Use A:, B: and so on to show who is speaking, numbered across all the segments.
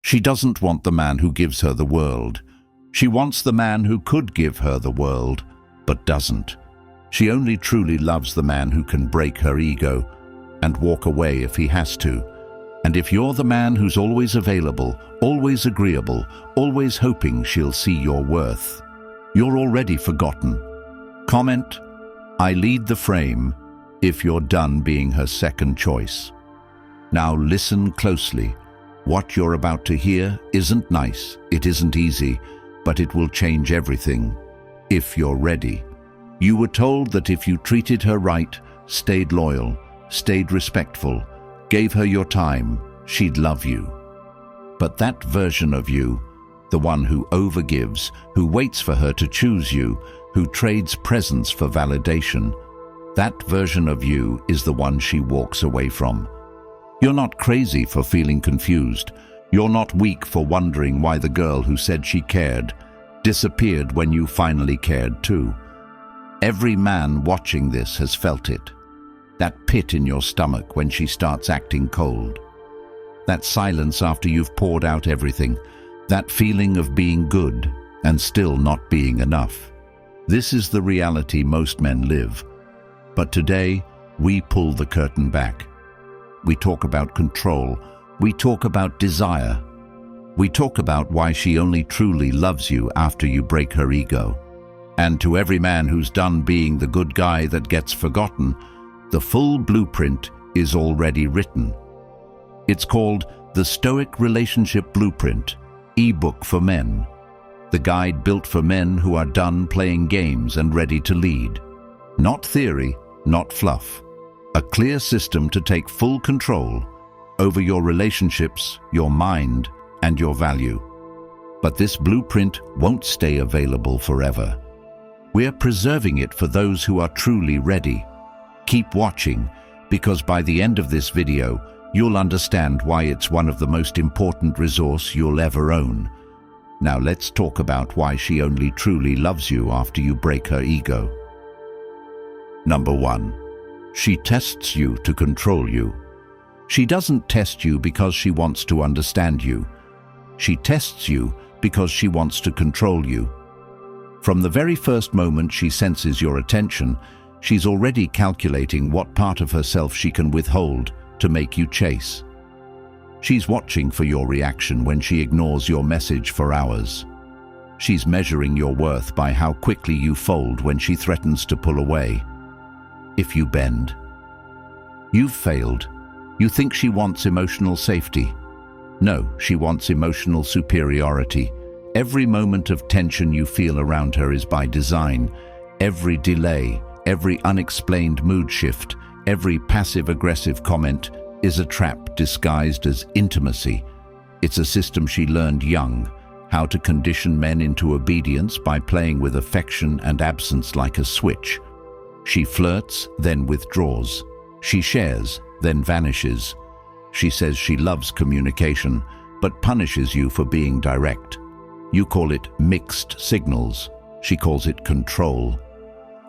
A: She doesn't want the man who gives her the world. She wants the man who could give her the world, but doesn't. She only truly loves the man who can break her ego and walk away if he has to. And if you're the man who's always available, always agreeable, always hoping she'll see your worth, you're already forgotten. Comment, "I lead the frame," if you're done being her second choice. Now listen closely. What you're about to hear isn't nice, it isn't easy, but it will change everything, if you're ready. You were told that if you treated her right, stayed loyal, stayed respectful, gave her your time, she'd love you. But that version of you, the one who overgives, who waits for her to choose you, who trades presence for validation, that version of you is the one she walks away from. You're not crazy for feeling confused. You're not weak for wondering why the girl who said she cared disappeared when you finally cared too. Every man watching this has felt it. That pit in your stomach when she starts acting cold. That silence after you've poured out everything. That feeling of being good and still not being enough. This is the reality most men live. But today, we pull the curtain back. We talk about control. We talk about desire. We talk about why she only truly loves you after you break her ego. And to every man who's done being the good guy that gets forgotten, the full blueprint is already written. It's called the Stoic Relationship Blueprint, Ebook for men. The guide built for men who are done playing games and ready to lead. Not theory, not fluff. A clear system to take full control over your relationships, your mind, and your value. But this blueprint won't stay available forever. We're preserving it for those who are truly ready. Keep watching, because by the end of this video, you'll understand why it's one of the most important resources you'll ever own. Now let's talk about why she only truly loves you after you break her ego. Number 1. She tests you to control you. She doesn't test you because she wants to understand you. She tests you because she wants to control you. From the very first moment she senses your attention, she's already calculating what part of herself she can withhold to make you chase. She's watching for your reaction when she ignores your message for hours. She's measuring your worth by how quickly you fold when she threatens to pull away. If you bend, you've failed. You think she wants emotional safety. No, she wants emotional superiority. Every moment of tension you feel around her is by design. Every delay, every unexplained mood shift, every passive-aggressive comment is a trap disguised as intimacy. It's a system she learned young, how to condition men into obedience by playing with affection and absence like a switch. She flirts, then withdraws. She shares, then vanishes. She says she loves communication, but punishes you for being direct. You call it mixed signals. She calls it control.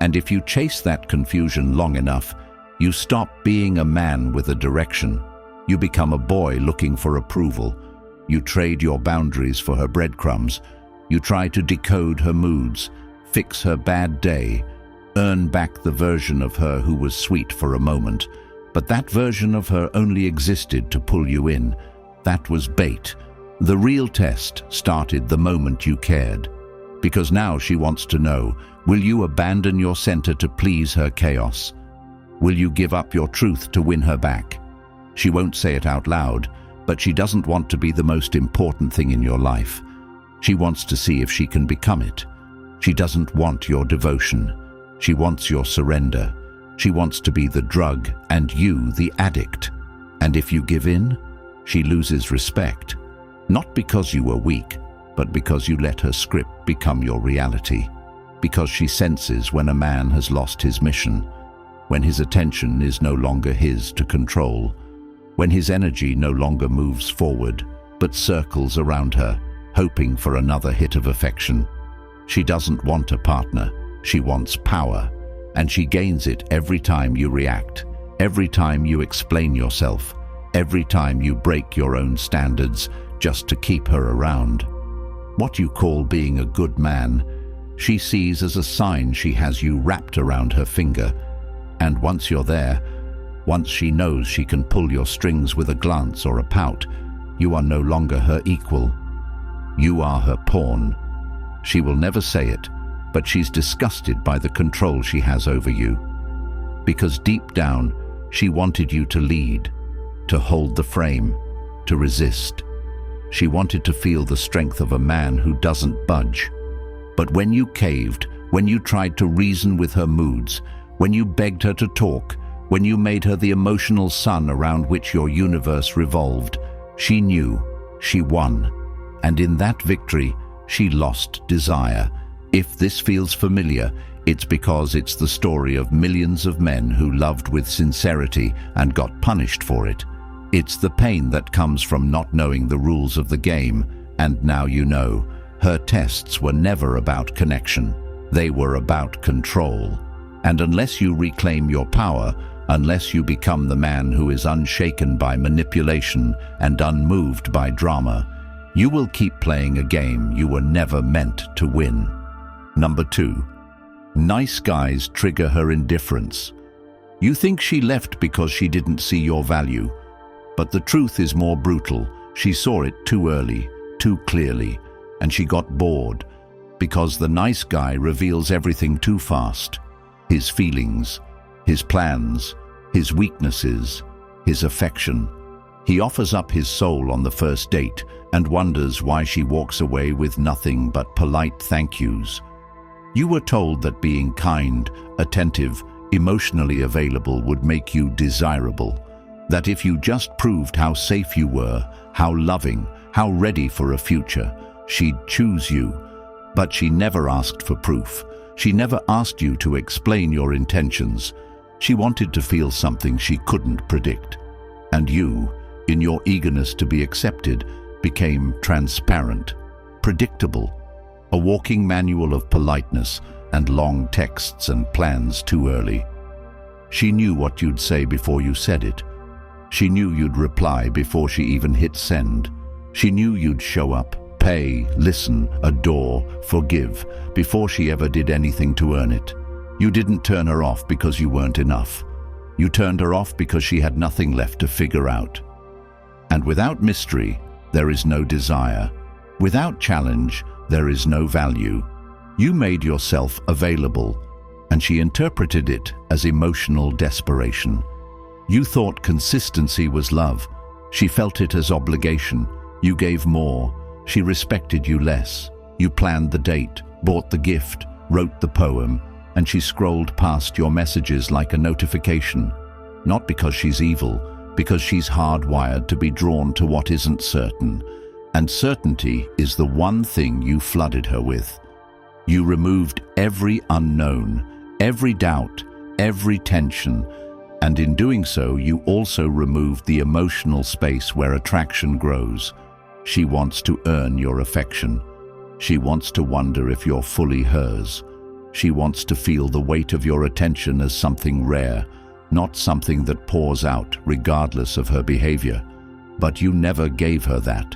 A: And if you chase that confusion long enough, you stop being a man with a direction. You become a boy looking for approval. You trade your boundaries for her breadcrumbs. You try to decode her moods, fix her bad day, earn back the version of her who was sweet for a moment. But that version of her only existed to pull you in. That was bait. The real test started the moment you cared. Because now she wants to know, will you abandon your center to please her chaos? Will you give up your truth to win her back? She won't say it out loud, but she doesn't want to be the most important thing in your life. She wants to see if she can become it. She doesn't want your devotion. She wants your surrender. She wants to be the drug and you the addict. And if you give in, she loses respect. Not because you were weak, but because you let her script become your reality. Because she senses when a man has lost his mission, when his attention is no longer his to control, when his energy no longer moves forward, but circles around her, hoping for another hit of affection. She doesn't want a partner. She wants power, and she gains it every time you react, every time you explain yourself, every time you break your own standards just to keep her around. What you call being a good man, she sees as a sign she has you wrapped around her finger. And once you're there, once she knows she can pull your strings with a glance or a pout, you are no longer her equal. You are her pawn. She will never say it, but she's disgusted by the control she has over you. Because deep down, she wanted you to lead, to hold the frame, to resist. She wanted to feel the strength of a man who doesn't budge. But when you caved, when you tried to reason with her moods, when you begged her to talk, when you made her the emotional sun around which your universe revolved, she knew, she won. And in that victory, she lost desire. If this feels familiar, it's because it's the story of millions of men who loved with sincerity and got punished for it. It's the pain that comes from not knowing the rules of the game, and now you know. Her tests were never about connection. They were about control. And unless you reclaim your power, unless you become the man who is unshaken by manipulation and unmoved by drama, you will keep playing a game you were never meant to win. Number 2. Nice guys trigger her indifference. You think she left because she didn't see your value, but the truth is more brutal. She saw it too early, too clearly, and she got bored, because the nice guy reveals everything too fast. His feelings, his plans, his weaknesses, his affection. He offers up his soul on the first date and wonders why she walks away with nothing but polite thank yous. You were told that being kind, attentive, emotionally available would make you desirable, that if you just proved how safe you were, how loving, how ready for a future, she'd choose you. But she never asked for proof. She never asked you to explain your intentions. She wanted to feel something she couldn't predict. And you, in your eagerness to be accepted, became transparent, predictable, a walking manual of politeness and long texts and plans too early. She knew what you'd say before you said it. She knew you'd reply before she even hit send. She knew you'd show up, pay, listen, adore, forgive, before she ever did anything to earn it. You didn't turn her off because you weren't enough. You turned her off because she had nothing left to figure out. And without mystery, there is no desire. Without challenge, there is no value. You made yourself available, and she interpreted it as emotional desperation. You thought consistency was love. She felt it as obligation. You gave more. She respected you less. You planned the date, bought the gift, wrote the poem, and she scrolled past your messages like a notification. Not because she's evil, because she's hardwired to be drawn to what isn't certain. And certainty is the one thing you flooded her with. You removed every unknown, every doubt, every tension, and in doing so, you also removed the emotional space where attraction grows. She wants to earn your affection. She wants to wonder if you're fully hers. She wants to feel the weight of your attention as something rare, not something that pours out regardless of her behavior. But you never gave her that.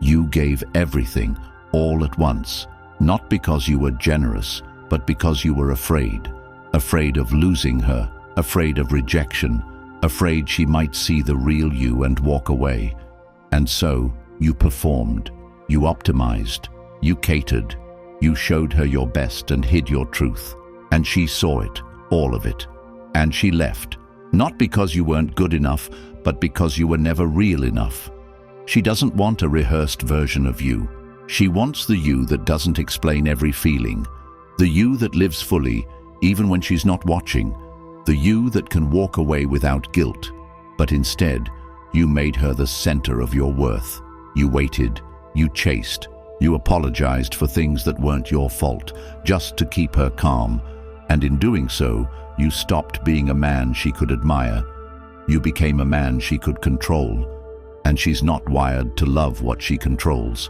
A: You gave everything, all at once, not because you were generous, but because you were afraid. Afraid of losing her, afraid of rejection, afraid she might see the real you and walk away. And so, you performed, you optimized, you catered, you showed her your best and hid your truth. And she saw it, all of it. And she left, not because you weren't good enough, but because you were never real enough. She doesn't want a rehearsed version of you. She wants the you that doesn't explain every feeling, the you that lives fully, even when she's not watching, the you that can walk away without guilt. But instead, you made her the center of your worth. You waited, you chased, you apologized for things that weren't your fault, just to keep her calm. And in doing so, you stopped being a man she could admire. You became a man she could control. And she's not wired to love what she controls.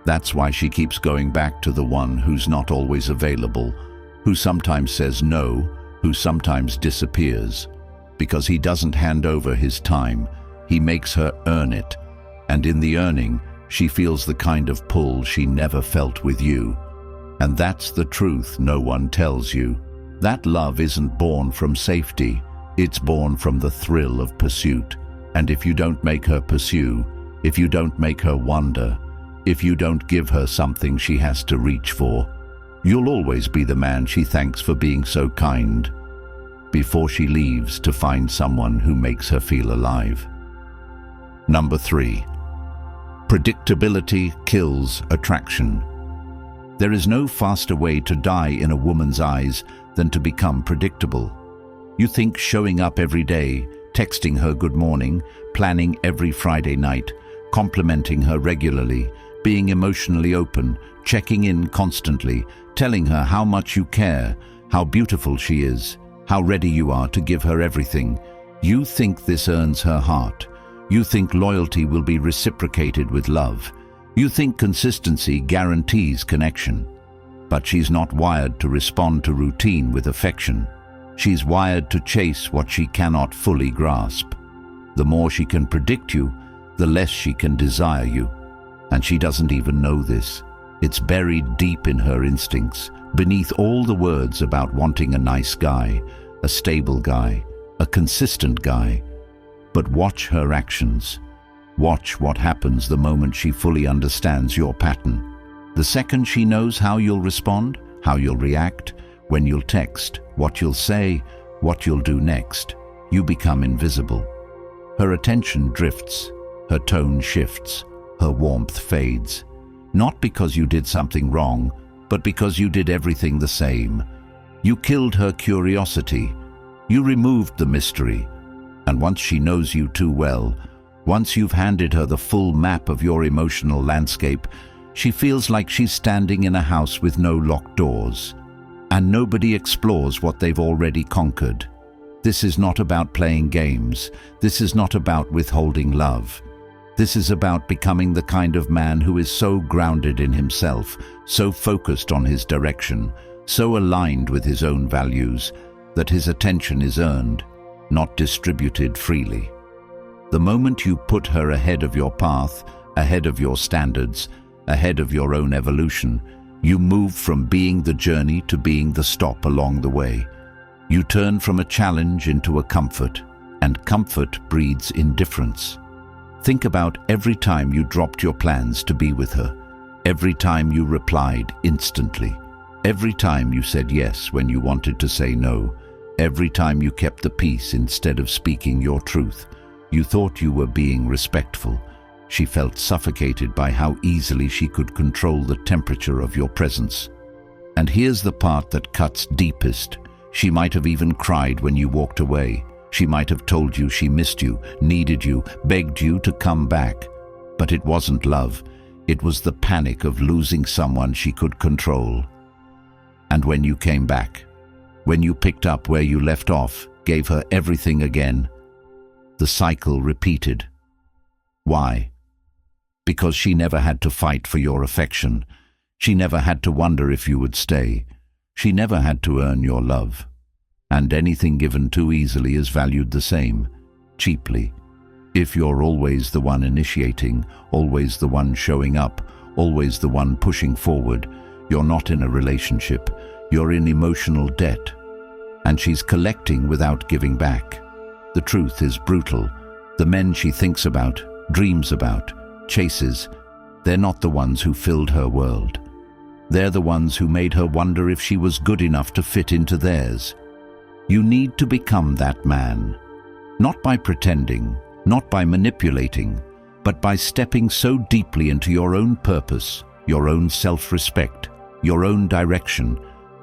A: That's why she keeps going back to the one who's not always available, who sometimes says no, who sometimes disappears. Because he doesn't hand over his time, he makes her earn it. And in the earning, She feels the kind of pull she never felt with you. And that's the truth no one tells you. That love isn't born from safety. It's born from the thrill of pursuit. And if you don't make her pursue, if you don't make her wonder, if you don't give her something she has to reach for, you'll always be the man she thanks for being so kind, before she leaves to find someone who makes her feel alive. Number 3. Predictability kills attraction. There is no faster way to die in a woman's eyes than to become predictable. You think showing up every day, texting her good morning, planning every Friday night, complimenting her regularly, being emotionally open, checking in constantly, telling her how much you care, how beautiful she is, how ready you are to give her everything. You think this earns her heart. You think loyalty will be reciprocated with love. You think consistency guarantees connection. But she's not wired to respond to routine with affection. She's wired to chase what she cannot fully grasp. The more she can predict you, the less she can desire you. And she doesn't even know this. It's buried deep in her instincts, beneath all the words about wanting a nice guy, a stable guy, a consistent guy. But watch her actions. Watch what happens the moment she fully understands your pattern. The second she knows how you'll respond, how you'll react, when you'll text, what you'll say, what you'll do next, you become invisible. Her attention drifts, her tone shifts, her warmth fades. Not because you did something wrong, but because you did everything the same. You killed her curiosity. You removed the mystery. And once she knows you too well, once you've handed her the full map of your emotional landscape, she feels like she's standing in a house with no locked doors. And nobody explores what they've already conquered. This is not about playing games. This is not about withholding love. This is about becoming the kind of man who is so grounded in himself, so focused on his direction, so aligned with his own values, that his attention is earned, not distributed freely. The moment you put her ahead of your path, ahead of your standards, ahead of your own evolution, you move from being the journey to being the stop along the way. You turn from a challenge into a comfort, and comfort breeds indifference. Think about every time you dropped your plans to be with her, every time you replied instantly, every time you said yes when you wanted to say no, every time you kept the peace instead of speaking your truth. You thought you were being respectful. She felt suffocated by how easily she could control the temperature of your presence. And here's the part that cuts deepest. She might have even cried when you walked away. She might have told you she missed you, needed you, begged you to come back. But it wasn't love. It was the panic of losing someone she could control. And when you came back, when you picked up where you left off, gave her everything again, the cycle repeated. Why? Because she never had to fight for your affection. She never had to wonder if you would stay. She never had to earn your love. And anything given too easily is valued the same, cheaply. If you're always the one initiating, always the one showing up, always the one pushing forward, you're not in a relationship. You're in emotional debt. And she's collecting without giving back. The truth is brutal. The men she thinks about, dreams about, chases, they're not the ones who filled her world. They're the ones who made her wonder if she was good enough to fit into theirs. You need to become that man. Not by pretending, not by manipulating, but by stepping so deeply into your own purpose, your own self-respect, your own direction,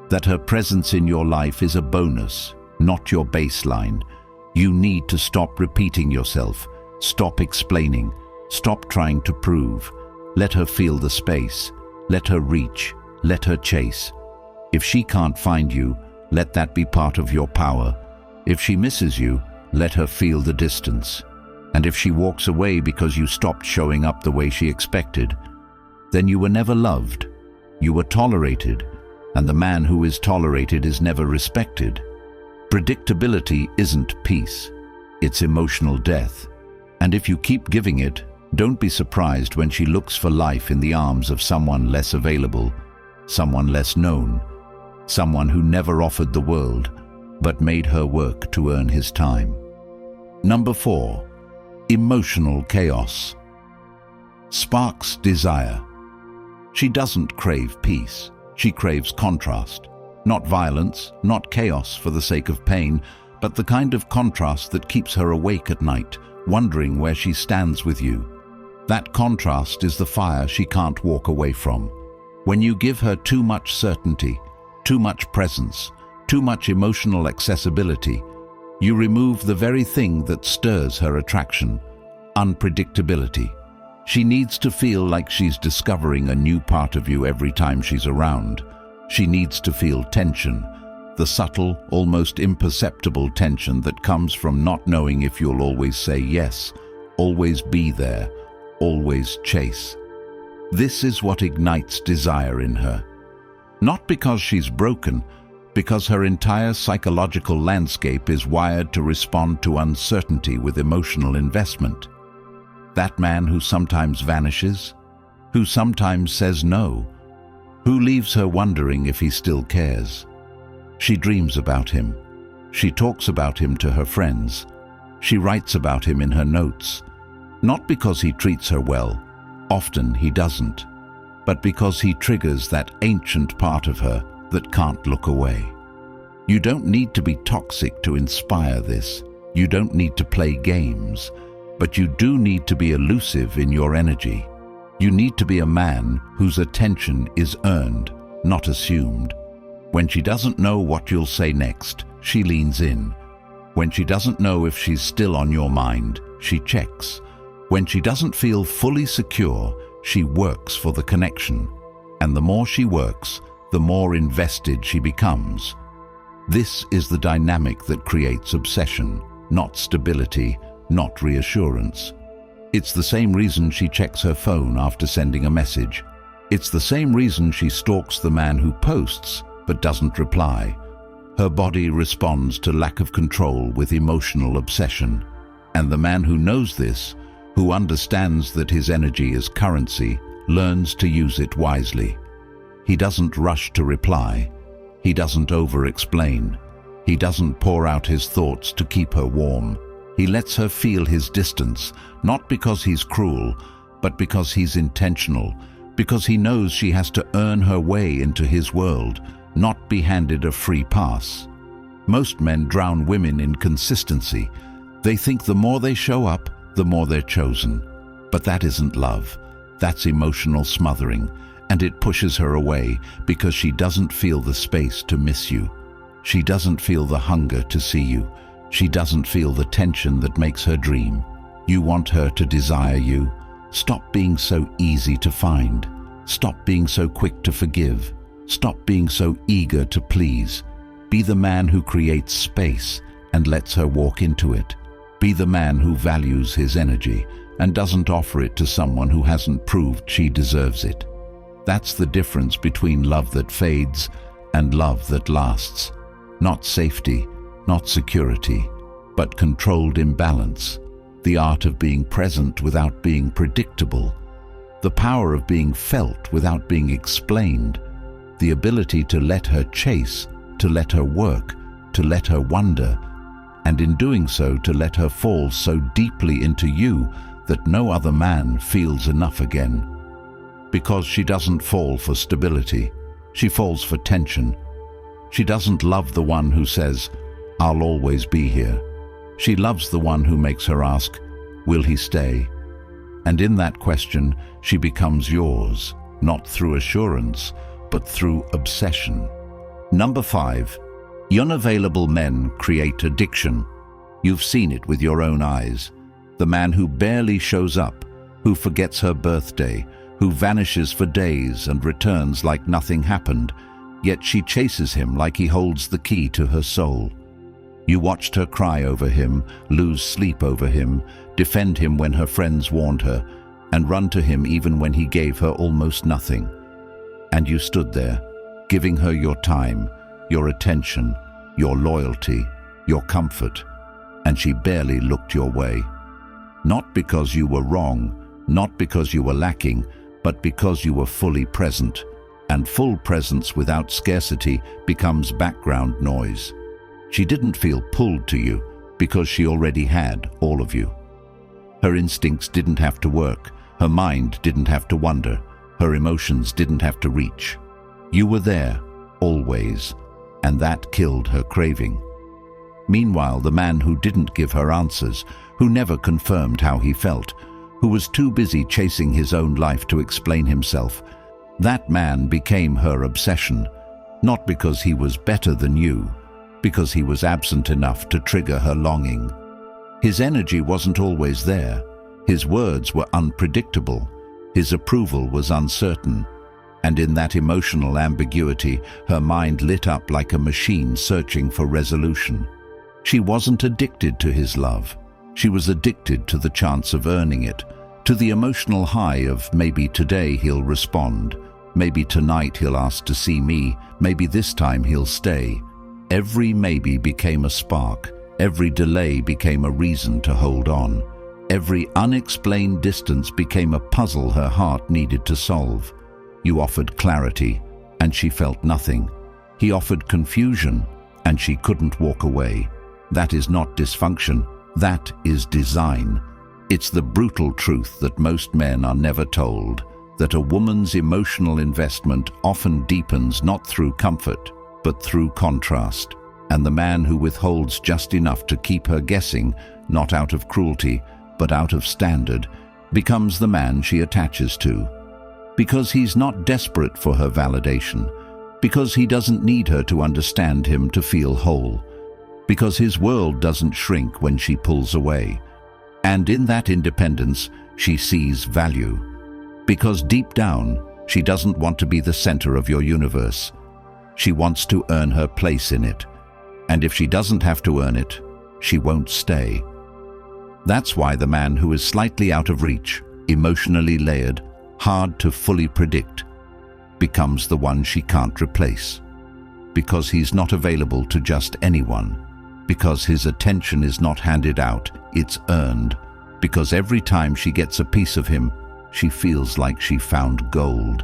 A: that her presence in your life is a bonus, not your baseline. You need to stop repeating yourself, stop explaining, stop trying to prove. Let her feel the space. Let her reach. Let her chase. If she can't find you, let that be part of your power. If she misses you, let her feel the distance. And if she walks away because you stopped showing up the way she expected, then you were never loved. You were tolerated, and the man who is tolerated is never respected. Predictability isn't peace. It's emotional death. And if you keep giving it, Don't be surprised when she looks for life in the arms of someone less available, someone less known, someone who never offered the world, but made her work to earn his time. Number 4. Emotional chaos. Sparks desire. She doesn't crave peace. She craves contrast. Not violence, not chaos for the sake of pain, but the kind of contrast that keeps her awake at night, wondering where she stands with you. That contrast is the fire she can't walk away from. When you give her too much certainty, too much presence, too much emotional accessibility, you remove the very thing that stirs her attraction: unpredictability. She needs to feel like she's discovering a new part of you every time she's around. She needs to feel tension, the subtle, almost imperceptible tension that comes from not knowing if you'll always say yes, always be there, always chase. This is what ignites desire in her. Not because she's broken, because her entire psychological landscape is wired to respond to uncertainty with emotional investment. That man who sometimes vanishes, who sometimes says no, who leaves her wondering if he still cares. She dreams about him. She talks about him to her friends. She writes about him in her notes. Not because he treats her well, often he doesn't, but because he triggers that ancient part of her that can't look away. You don't need to be toxic to inspire this. You don't need to play games, but you do need to be elusive in your energy. You need to be a man whose attention is earned, not assumed. When she doesn't know what you'll say next, she leans in. When she doesn't know if she's still on your mind, she checks. When she doesn't feel fully secure, she works for the connection. And the more she works, the more invested she becomes. This is the dynamic that creates obsession, not stability, not reassurance. It's the same reason she checks her phone after sending a message. It's the same reason she stalks the man who posts but doesn't reply. Her body responds to lack of control with emotional obsession. And the man who knows this, who understands that his energy is currency, learns to use it wisely. He doesn't rush to reply. He doesn't over-explain. He doesn't pour out his thoughts to keep her warm. He lets her feel his distance, not because he's cruel, but because he's intentional, because he knows she has to earn her way into his world, not be handed a free pass. Most men drown women in consistency. They think the more they show up, the more they're chosen. But that isn't love. That's emotional smothering, and it pushes her away because she doesn't feel the space to miss you. She doesn't feel the hunger to see you. She doesn't feel the tension that makes her dream. You want her to desire you. Stop being so easy to find. Stop being so quick to forgive. Stop being so eager to please. Be the man who creates space and lets her walk into it. Be the man who values his energy and doesn't offer it to someone who hasn't proved she deserves it. That's the difference between love that fades and love that lasts. Not safety, not security, but controlled imbalance. The art of being present without being predictable. The power of being felt without being explained. The ability to let her chase, to let her work, to let her wonder, and in doing so to let her fall so deeply into you that no other man feels enough again. Because she doesn't fall for stability, she falls for tension. She doesn't love the one who says, "I'll always be here." She loves the one who makes her ask, "Will he stay?" And in that question, she becomes yours, not through assurance, but through obsession. Number 5. Unavailable men create addiction. You've seen it with your own eyes. The man who barely shows up, who forgets her birthday, who vanishes for days and returns like nothing happened, yet she chases him like he holds the key to her soul. You watched her cry over him, lose sleep over him, defend him when her friends warned her, and run to him even when he gave her almost nothing. And you stood there, giving her your time, your attention, your loyalty, your comfort, and she barely looked your way. Not because you were wrong, not because you were lacking, but because you were fully present. And full presence without scarcity becomes background noise. She didn't feel pulled to you because she already had all of you. Her instincts didn't have to work, her mind didn't have to wonder, her emotions didn't have to reach. You were there, always, and that killed her craving. Meanwhile, the man who didn't give her answers, who never confirmed how he felt, who was too busy chasing his own life to explain himself, that man became her obsession, not because he was better than you, because he was absent enough to trigger her longing. His energy wasn't always there, his words were unpredictable, his approval was uncertain, and in that emotional ambiguity, her mind lit up like a machine searching for resolution. She wasn't addicted to his love. She was addicted to the chance of earning it, to the emotional high of maybe today he'll respond, maybe tonight he'll ask to see me, maybe this time he'll stay. Every maybe became a spark, every delay became a reason to hold on. Every unexplained distance became a puzzle her heart needed to solve. You offered clarity, and she felt nothing. He offered confusion, and she couldn't walk away. That is not dysfunction, that is design. It's the brutal truth that most men are never told, that a woman's emotional investment often deepens not through comfort, but through contrast. And the man who withholds just enough to keep her guessing, not out of cruelty, but out of standard, becomes the man she attaches to. Because he's not desperate for her validation, because he doesn't need her to understand him to feel whole, because his world doesn't shrink when she pulls away. And in that independence, she sees value. Because deep down, she doesn't want to be the center of your universe. She wants to earn her place in it. And if she doesn't have to earn it, she won't stay. That's why the man who is slightly out of reach, emotionally layered, hard to fully predict, becomes the one she can't replace. Because he's not available to just anyone. Because his attention is not handed out, it's earned. Because every time she gets a piece of him, she feels like she found gold.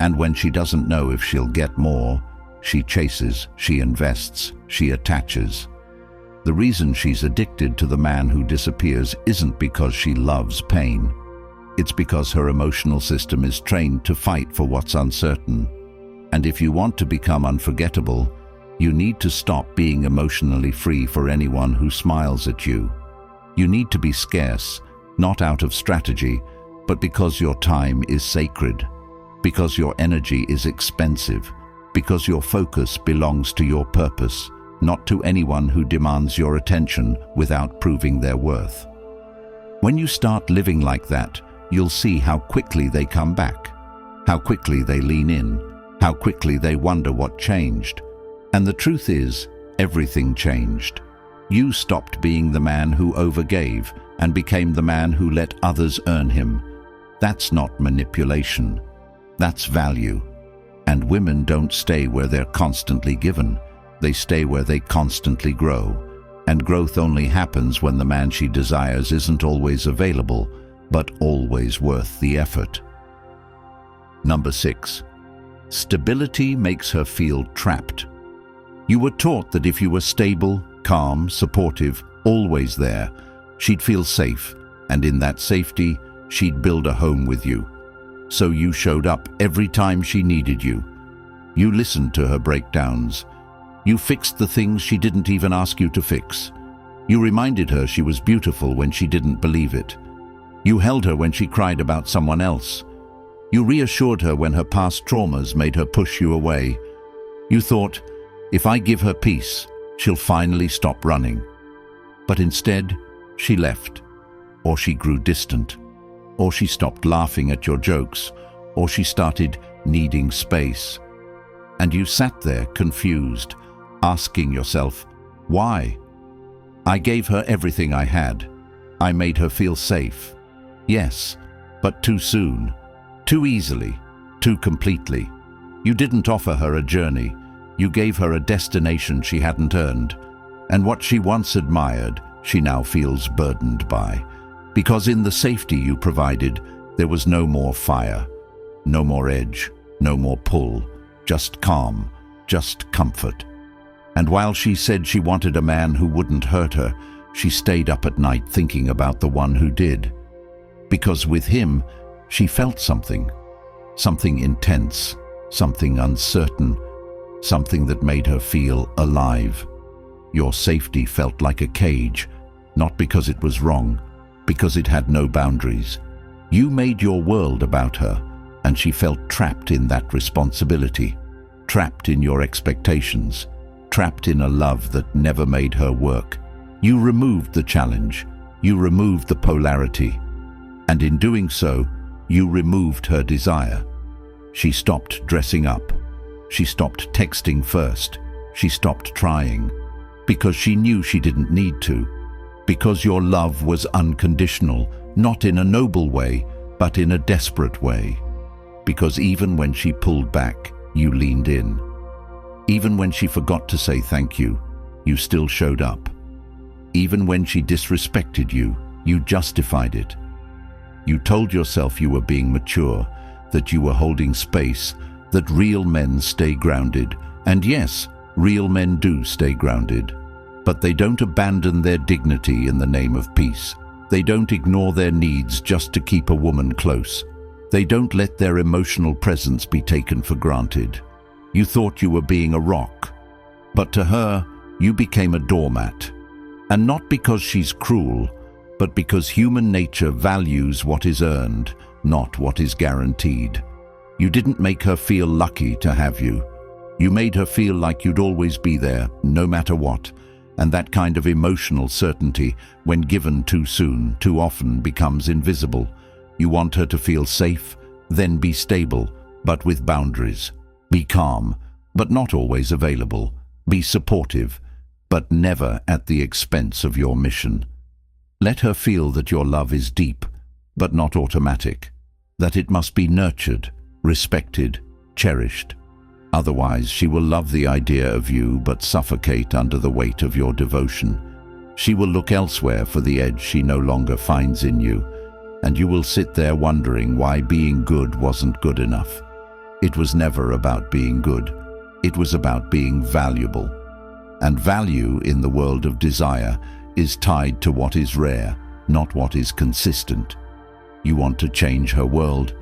A: And when she doesn't know if she'll get more, she chases, she invests, she attaches. The reason she's addicted to the man who disappears isn't because she loves pain. It's because her emotional system is trained to fight for what's uncertain. And if you want to become unforgettable, you need to stop being emotionally free for anyone who smiles at you. You need to be scarce, not out of strategy, but because your time is sacred, because your energy is expensive, because your focus belongs to your purpose, not to anyone who demands your attention without proving their worth. When you start living like that, you'll see how quickly they come back, how quickly they lean in, how quickly they wonder what changed. And the truth is, everything changed. You stopped being the man who overgave and became the man who let others earn him. That's not manipulation. That's value. And women don't stay where they're constantly given. They stay where they constantly grow. And growth only happens when the man she desires isn't always available, but always worth the effort. Number 6. Stability makes her feel trapped. You were taught that if you were stable, calm, supportive, always there, she'd feel safe, and in that safety, she'd build a home with you. So you showed up every time she needed you. You listened to her breakdowns. You fixed the things she didn't even ask you to fix. You reminded her she was beautiful when she didn't believe it. You held her when she cried about someone else. You reassured her when her past traumas made her push you away. You thought, if I give her peace, she'll finally stop running. But instead, she left, or she grew distant, or she stopped laughing at your jokes, or she started needing space. And you sat there confused, asking yourself, why? I gave her everything I had. I made her feel safe. Yes, but too soon, too easily, too completely. You didn't offer her a journey. You gave her a destination she hadn't earned. And what she once admired, she now feels burdened by. Because in the safety you provided, There was no more fire, no more edge, no more pull, just calm, just comfort. And while she said she wanted a man who wouldn't hurt her, she stayed up at night thinking about the one who did. Because with him, she felt something intense, something uncertain, something that made her feel alive. Your safety felt like a cage, not because it was wrong, because it had no boundaries. You made your world about her, and she felt trapped in that responsibility, trapped in your expectations, trapped in a love that never made her work. You removed the challenge, you removed the polarity, and in doing so, you removed her desire. She stopped dressing up. She stopped texting first. She stopped trying, because she knew she didn't need to, because your love was unconditional, not in a noble way, but in a desperate way. Because even when she pulled back, you leaned in. Even when she forgot to say thank you, you still showed up. Even when she disrespected you, you justified it. You told yourself you were being mature, that you were holding space, that real men stay grounded. And yes, real men do stay grounded. But they don't abandon their dignity in the name of peace. They don't ignore their needs just to keep a woman close. They don't let their emotional presence be taken for granted. You thought you were being a rock, but to her, you became a doormat. And not because she's cruel, but because human nature values what is earned, not what is guaranteed. You didn't make her feel lucky to have you. You made her feel like you'd always be there, no matter what. And that kind of emotional certainty, when given too soon, too often becomes invisible. You want her to feel safe, then be stable, but with boundaries. Be calm, but not always available. Be supportive, but never at the expense of your mission. Let her feel that your love is deep, but not automatic. That it must be nurtured, respected, cherished. Otherwise, she will love the idea of you but suffocate under the weight of your devotion. She will look elsewhere for the edge she no longer finds in you, and you will sit there wondering why being good wasn't good enough. It was never about being good. It was about being valuable. And value in the world of desire is tied to what is rare, not what is consistent. You want to change her world?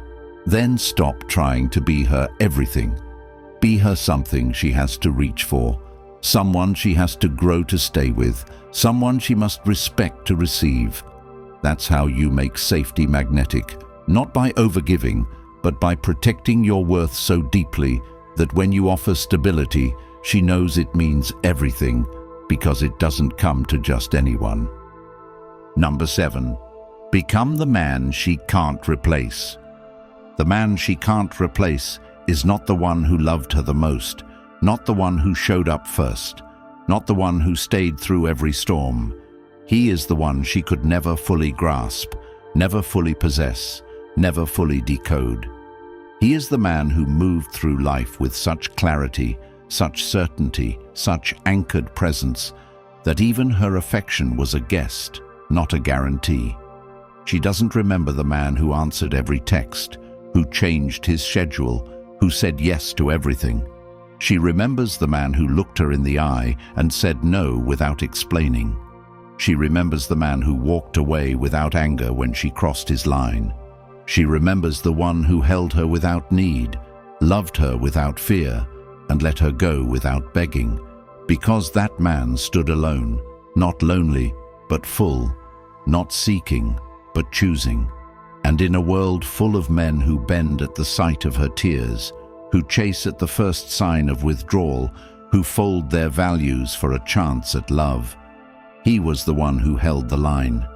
A: Then stop trying to be her everything. Be her something she has to reach for, someone she has to grow to stay with, someone she must respect to receive. That's how you make safety magnetic, not by overgiving, but by protecting your worth so deeply that when you offer stability, she knows it means everything, because it doesn't come to just anyone. Number 7. Become the man she can't replace. The man she can't replace is not the one who loved her the most, not the one who showed up first, not the one who stayed through every storm. He is the one she could never fully grasp, never fully possess, never fully decode. He is the man who moved through life with such clarity, such certainty, such anchored presence, that even her affection was a guest, not a guarantee. She doesn't remember the man who answered every text, who changed his schedule, who said yes to everything. She remembers the man who looked her in the eye and said no without explaining. She remembers the man who walked away without anger when she crossed his line. She remembers the one who held her without need, loved her without fear, and let her go without begging, because that man stood alone, not lonely, but full, not seeking, but choosing. And in a world full of men who bend at the sight of her tears, who chase at the first sign of withdrawal, who fold their values for a chance at love, he was the one who held the line.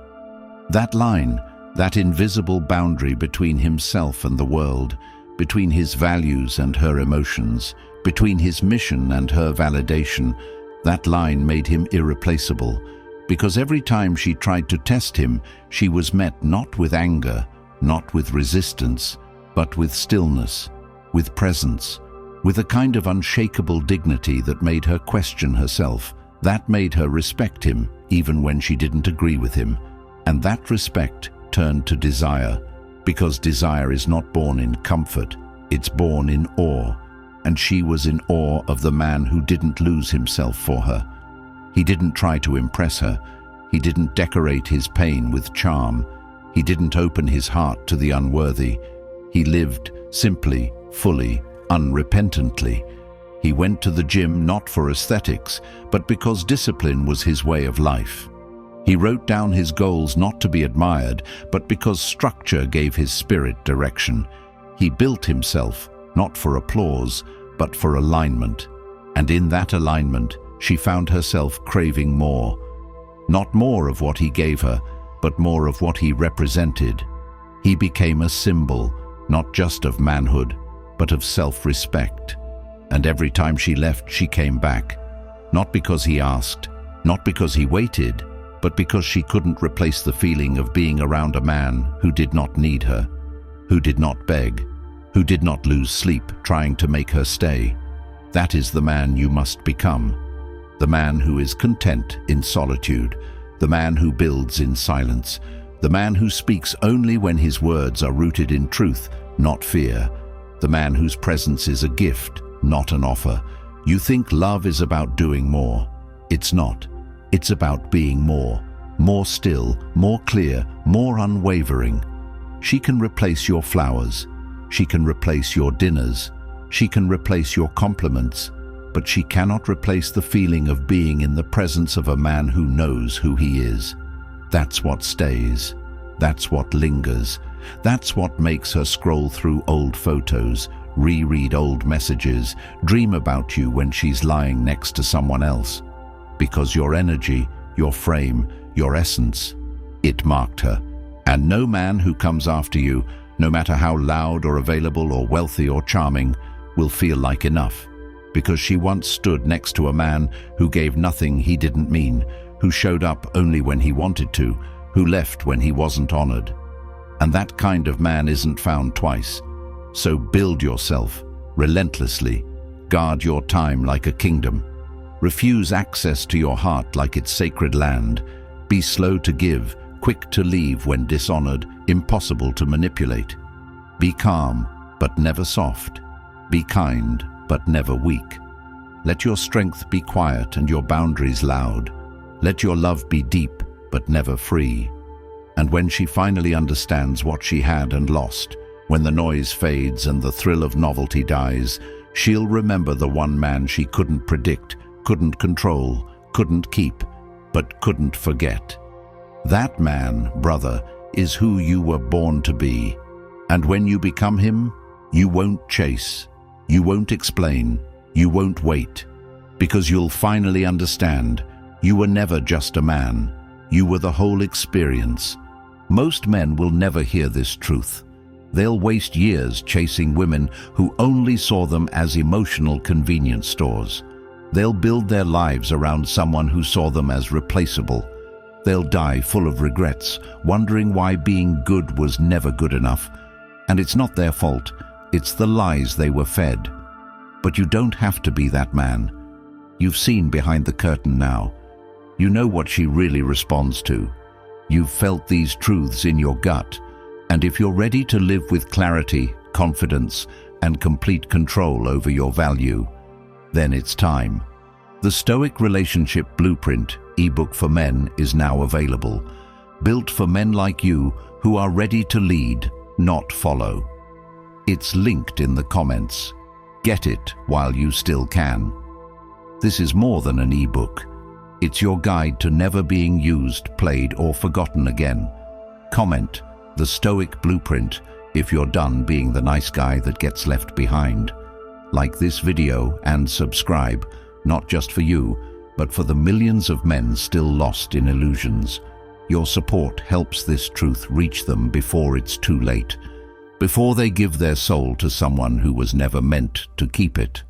A: That invisible boundary between himself and the world, between his values and her emotions, between his mission and her validation, that line made him irreplaceable, because every time she tried to test him, she was met not with anger, not with resistance, but with stillness, with presence, with a kind of unshakable dignity that made her question herself. That made her respect him, even when she didn't agree with him. And that respect turned to desire, Because desire is not born in comfort, it's born in awe, and she was in awe of the man who didn't lose himself for her. He didn't try to impress her. He didn't decorate his pain with charm. He didn't open his heart to the unworthy. He lived simply, fully, unrepentantly. He went to the gym not for aesthetics, but because discipline was his way of life. He wrote down his goals not to be admired, but because structure gave his spirit direction. He built himself, not for applause, but for alignment. And in that alignment, she found herself craving more. Not more of what he gave her, but more of what he represented. He became a symbol, not just of manhood, but of self-respect. And every time she left, she came back. Not because he asked, not because he waited, but because she couldn't replace the feeling of being around a man who did not need her, who did not beg, who did not lose sleep trying to make her stay. That is the man you must become. The man who is content in solitude, the man who builds in silence, the man who speaks only when his words are rooted in truth, not fear, the man whose presence is a gift, not an offer. You think love is about doing more. It's not. It's about being more still, more clear, more unwavering. She can replace your flowers. She can replace your dinners. She can replace your compliments. But she cannot replace the feeling of being in the presence of a man who knows who he is. That's what stays. That's what lingers. That's what makes her scroll through old photos, reread old messages, dream about you when she's lying next to someone else. Because your energy, your frame, your essence, it marked her. And no man who comes after you, no matter how loud or available or wealthy or charming, will feel like enough. Because she once stood next to a man who gave nothing he didn't mean, who showed up only when he wanted to, who left when he wasn't honored. And that kind of man isn't found twice. So build yourself, relentlessly. Guard your time like a kingdom. Refuse access to your heart like its sacred land. Be slow to give, quick to leave when dishonored, impossible to manipulate. Be calm, but never soft. Be kind, but never weak. Let your strength be quiet and your boundaries loud. Let your love be deep, but never free. And when she finally understands what she had and lost, when the noise fades and the thrill of novelty dies, she'll remember the one man she couldn't predict, couldn't control, couldn't keep, but couldn't forget. That man, brother, is who you were born to be. And when you become him, you won't chase. You won't explain, you won't wait, because you'll finally understand you were never just a man, you were the whole experience. Most men will never hear this truth. They'll waste years chasing women who only saw them as emotional convenience stores. They'll build their lives around someone who saw them as replaceable. They'll die full of regrets, wondering why being good was never good enough. And it's not their fault. It's the lies they were fed. But you don't have to be that man. You've seen behind the curtain now. You know what she really responds to. You've felt these truths in your gut. And if you're ready to live with clarity, confidence, and complete control over your value, then it's time. The Stoic Relationship Blueprint, ebook for men, is now available. Built for men like you who are ready to lead, not follow. It's linked in the comments. Get it while you still can. This is more than an ebook. It's your guide to never being used, played, or forgotten again. Comment the Stoic Blueprint if you're done being the nice guy that gets left behind. Like this video and subscribe, not just for you, but for the millions of men still lost in illusions. Your support helps this truth reach them before it's too late, before they give their soul to someone who was never meant to keep it.